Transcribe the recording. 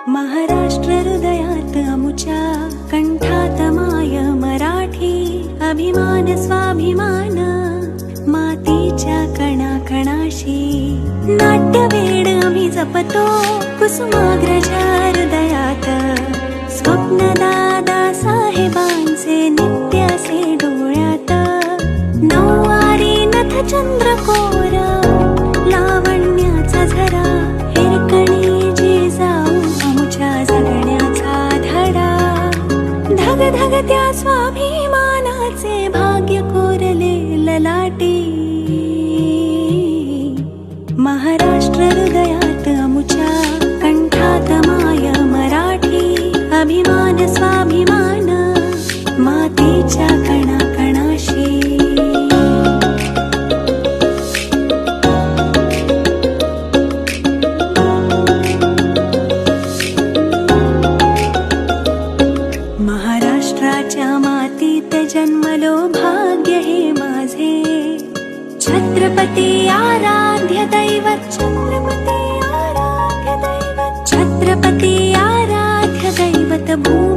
महाराष्ट्र हृदयात अमुच्या, कंठात माय मराठी, अभिमान स्वाभिमान मातीच्या कणाकणाशी. नाट्यवेड आम्ही जपतो कुसुमाग्रजा हृदयात, स्वप्न दादा साहेबांचे नित्यासे डोळ्यात. नऊवारी नथ चंद्रकोर लावण्याचा झरा, हिरकणी जिजाऊ आमच्या जगण्याचा धडा. धगधगत्या स्वाभिमानाचे भाग्य कोरले ललाटी. महाराष्ट्र हृदयात अमुच्या, कंठात माय मराठी, अभिमान स्वाभिमान मातीच्या कणाकणाशी. महाराष्ट्राच्या मातीत जन्मलो भाग्य हे माझे. छत्रपती आराध्य दैवत, छत्रपती आराध्य दैवत, छत्रपती आराध्य दैवत भूमी